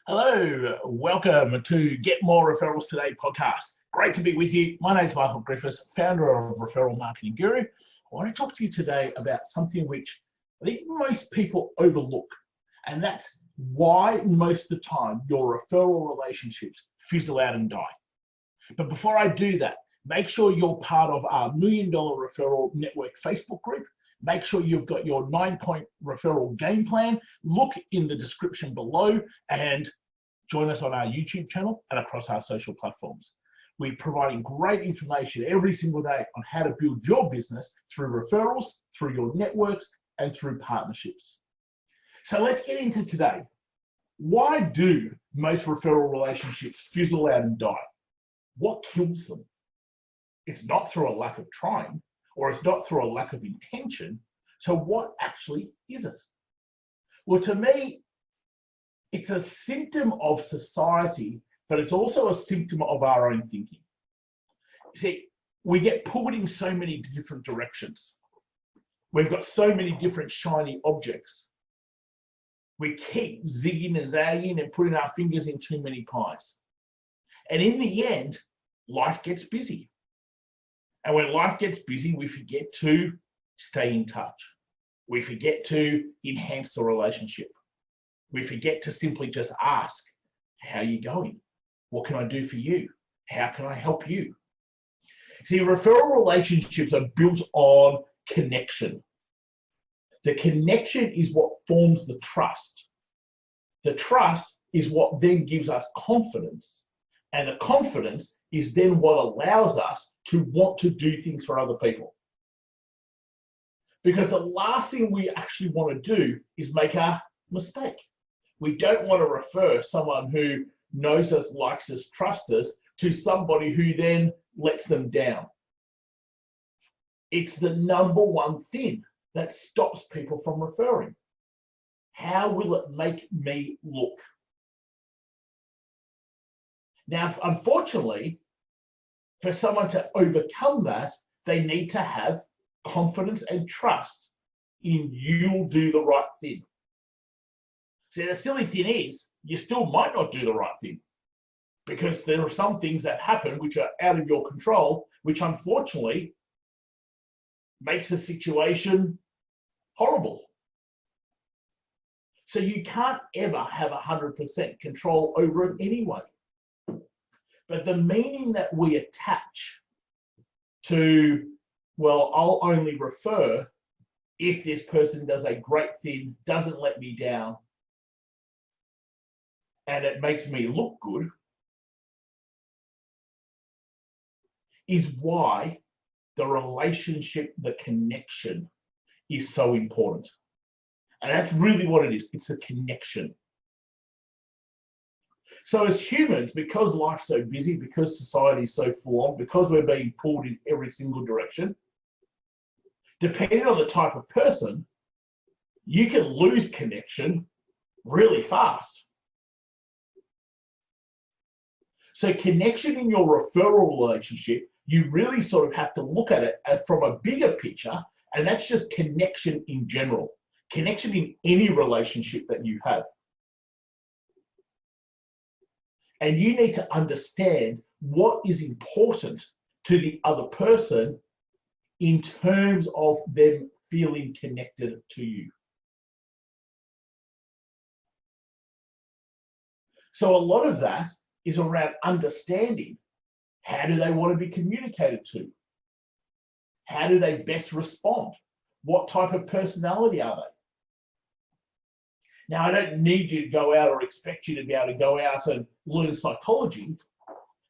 Hello, welcome to Get More Referrals Today podcast. Great to be with you. My name is Michael Griffiths, founder of Referral Marketing Guru. I want to talk to you today about something which I think most people overlook, and that's why most of the time your referral relationships fizzle out and die. But before I do that, make sure you're part of our $1 Million Referral Network Facebook group. Make sure you've got your 9-point referral game plan. Look in the description below and join us on our YouTube channel and across our social platforms. We're providing great information every single day on how to build your business through referrals, through your networks, and through partnerships. So let's get into today. Why do most referral relationships fizzle out and die? What kills them? It's not through a lack of trying, or it's not through a lack of intention. So what actually is it? Well, to me, it's a symptom of society, but it's also a symptom of our own thinking. See, we get pulled in so many different directions. We've got so many different shiny objects. We keep zigging and zagging and putting our fingers in too many pies. And in the end, life gets busy. And when life gets busy, we forget to stay in touch. We forget to enhance the relationship. We forget to simply just ask, how are you going? What can I do for you? How can I help you? See, referral relationships are built on connection. The connection is what forms the trust. The trust is what then gives us confidence. And the confidence is then what allows us to want to do things for other people. Because the last thing we actually want to do is make a mistake. We don't want to refer someone who knows us, likes us, trusts us to somebody who then lets them down. It's the number one thing that stops people from referring. How will it make me look? Now, unfortunately, for someone to overcome that, they need to have confidence and trust in you'll do the right thing. See, the silly thing is, you still might not do the right thing because there are some things that happen which are out of your control, which unfortunately makes the situation horrible. So you can't ever have 100% control over it anyway. But the meaning that we attach to, well, I'll only refer if this person does a great thing, doesn't let me down, and it makes me look good, is why the relationship, the connection is so important. And that's really what it is. It's a connection. So as humans, because life's so busy, because society is so full on, because we're being pulled in every single direction, depending on the type of person, you can lose connection really fast. So connection in your referral relationship, you really sort of have to look at it as from a bigger picture, and that's just connection in general, connection in any relationship that you have. And you need to understand what is important to the other person in terms of them feeling connected to you. So a lot of that is around understanding, how do they want to be communicated to? How do they best respond? What type of personality are they? Now, I don't need you to go out or expect you to be able to go out and learn psychology,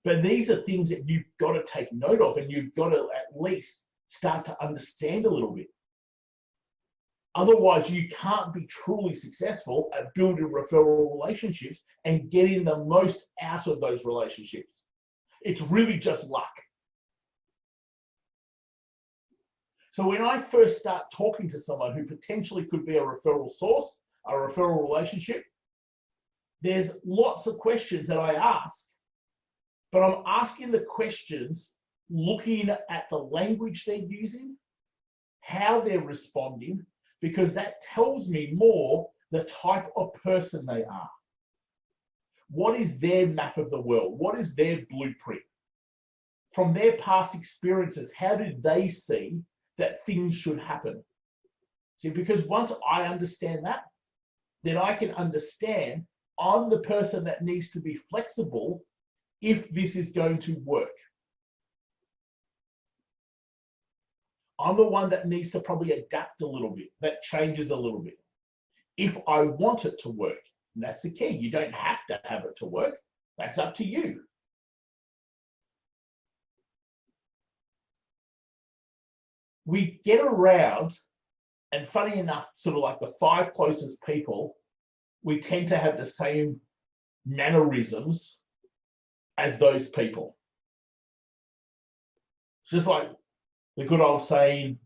but these are things that you've got to take note of, and you've got to at least start to understand a little bit. Otherwise, you can't be truly successful at building referral relationships and getting the most out of those relationships. It's really just luck. So when I first start talking to someone who potentially could be a referral source, a referral relationship, there's lots of questions that I ask, but I'm asking the questions looking at the language they're using, how they're responding, because that tells me more the type of person they are. What is their map of the world? What is their blueprint? From their past experiences, how did they see that things should happen? See, because once I understand that, then I can understand I'm the person that needs to be flexible if this is going to work. I'm the one that needs to probably adapt a little bit, that changes a little bit, if I want it to work. And that's the key. You don't have to have it to work. That's up to you. We get around, and funny enough, sort of like the 5 closest people, we tend to have the same mannerisms as those people. It's just like the good old saying,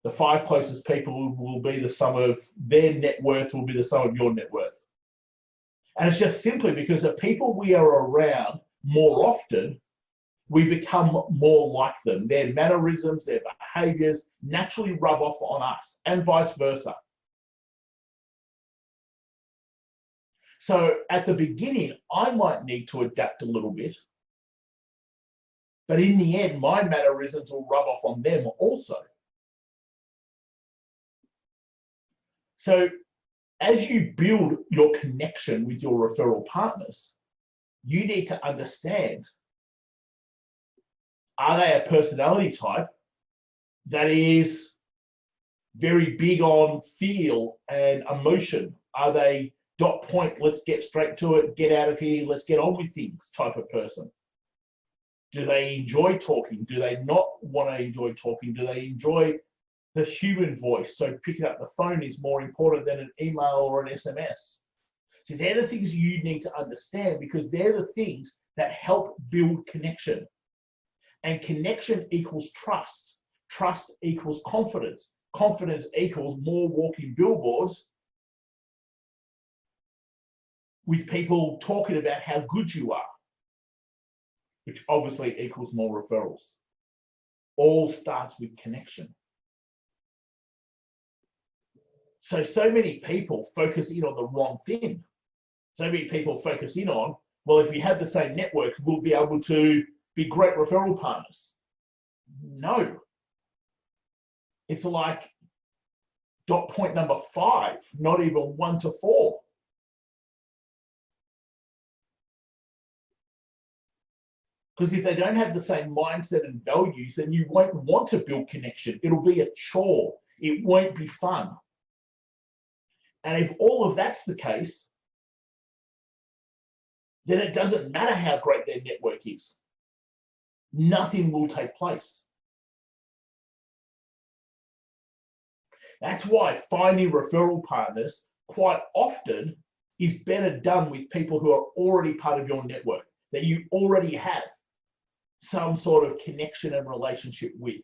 the 5 closest people will be the sum of their net worth will be the sum of your net worth. And it's just simply because the people we are around more often, we become more like them. Their mannerisms, their behaviors naturally rub off on us, and vice versa. So at the beginning, I might need to adapt a little bit, but in the end, my mannerisms will rub off on them also. So as you build your connection with your referral partners, you need to understand, are they a personality type that is very big on feel and emotion? Are they dot point, let's get straight to it, get out of here, let's get on with things type of person? Do they enjoy talking? Do they not want to enjoy talking? Do they enjoy the human voice? So picking up the phone is more important than an email or an SMS. So they're the things you need to understand, because they're the things that help build connection. And connection equals trust. Trust equals confidence. Confidence equals more walking billboards with people talking about how good you are, which obviously equals more referrals. All starts with connection. So many people focus in on the wrong thing. So many people focus in on, well, if we have the same networks, we'll be able to be great referral partners. No. It's like dot point number 5, not even 1 to 4. Because if they don't have the same mindset and values, then you won't want to build connection. It'll be a chore. It won't be fun. And if all of that's the case, then it doesn't matter how great their network is. Nothing will take place. That's why finding referral partners quite often is better done with people who are already part of your network, that you already have some sort of connection and relationship with.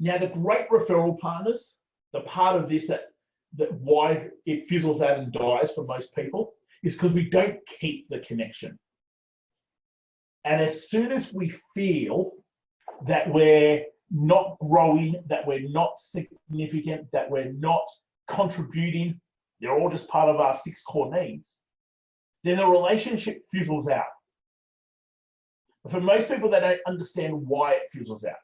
Now, the great referral partners, the part of this that why it fizzles out and dies for most people is because we don't keep the connection. And as soon as we feel that we're not growing, that we're not significant, that we're not contributing, they're all just part of our 6 core needs, then the relationship fizzles out. But for most people, they don't understand why it fizzles out.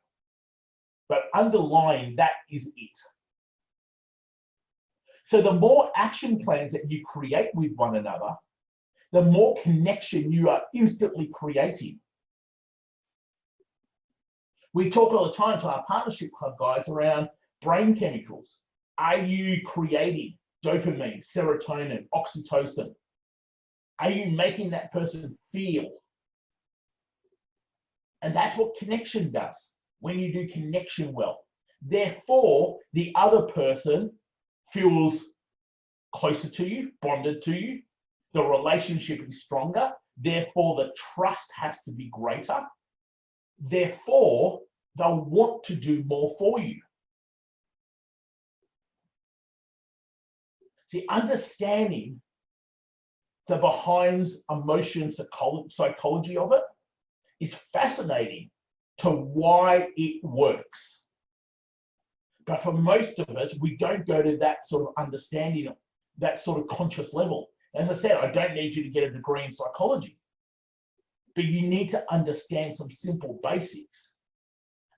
But underlying that is it. So the more action plans that you create with one another, the more connection you are instantly creating. We talk all the time to our partnership club guys around brain chemicals. Are you creating dopamine, serotonin, oxytocin? Are you making that person feel? And that's what connection does when you do connection well. Therefore, the other person feels closer to you, bonded to you. The relationship is stronger. Therefore, the trust has to be greater. Therefore, they'll want to do more for you. See, understanding the behind emotion psychology of it is fascinating to why it works. But for most of us, we don't go to that sort of understanding that sort of conscious level. As I said, I don't need you to get a degree in psychology, but you need to understand some simple basics.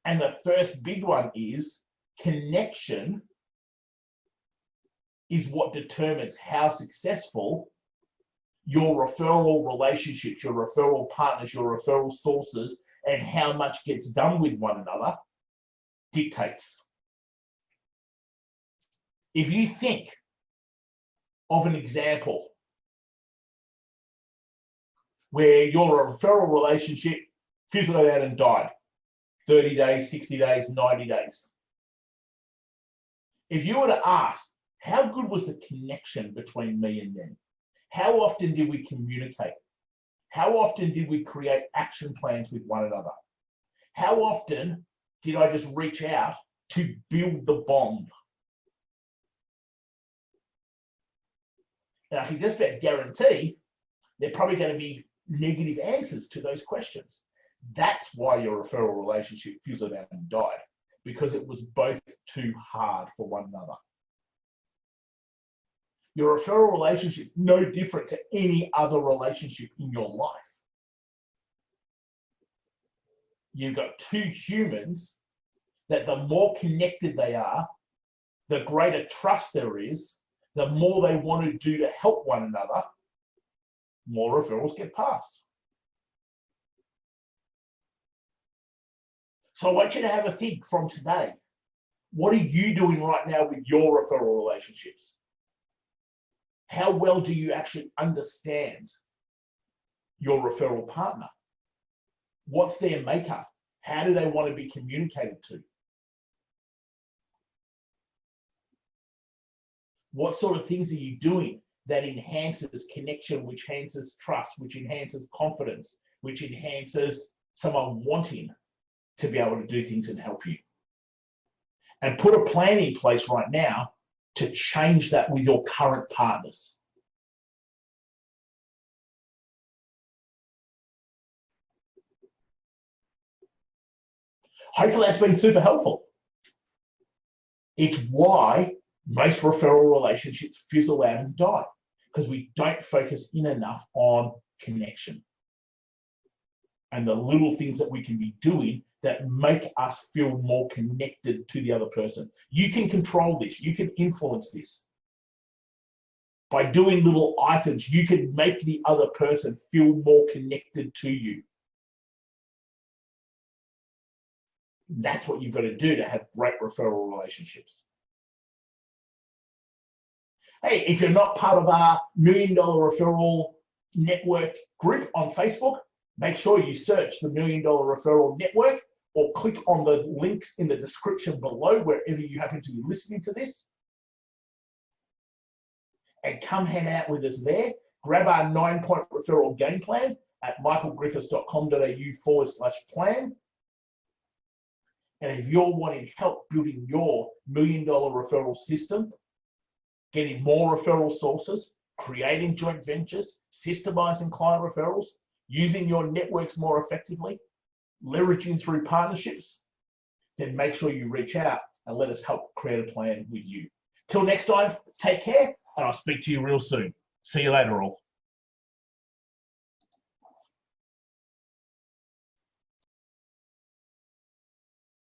And the first big one is connection is what determines how successful your referral relationships, your referral partners, your referral sources, and how much gets done with one another dictates. If you think of an example where your referral relationship fizzled out and died, 30 days, 60 days, 90 days. If you were to ask, how good was the connection between me and them? How often did we communicate? How often did we create action plans with one another? How often did I just reach out to build the bond? And I can just about guarantee they're probably going to be negative answers to those questions. That's why your referral relationship fizzled out and died, because it was both too hard for one another. Your referral relationship is no different to any other relationship in your life. You've got two humans that the more connected they are, the greater trust there is, the more they want to do to help one another, more referrals get passed. So I want you to have a think from today. What are you doing right now with your referral relationships? How well do you actually understand your referral partner? What's their makeup? How do they want to be communicated to? What sort of things are you doing that enhances connection, which enhances trust, which enhances confidence, which enhances someone wanting to be able to do things and help you? And put a plan in place right now to change that with your current partners. Hopefully that's been super helpful. It's why most referral relationships fizzle out and die, because we don't focus in enough on connection and the little things that we can be doing that make us feel more connected to the other person. You can control this. You can influence this. By doing little items, you can make the other person feel more connected to you. That's what you've got to do to have great referral relationships. Hey, if you're not part of our $1 Million Referral Network group on Facebook, make sure you search the $1 Million Referral Network or click on the links in the description below wherever you happen to be listening to this. And come hang out with us there. Grab our 9-point referral game plan at michaelgriffiths.com.au/plan. And if you're wanting help building your $1 Million referral system, getting more referral sources, creating joint ventures, systemizing client referrals, using your networks more effectively, leveraging through partnerships, then make sure you reach out and let us help create a plan with you. Till next time, take care, and I'll speak to you real soon. See you later all.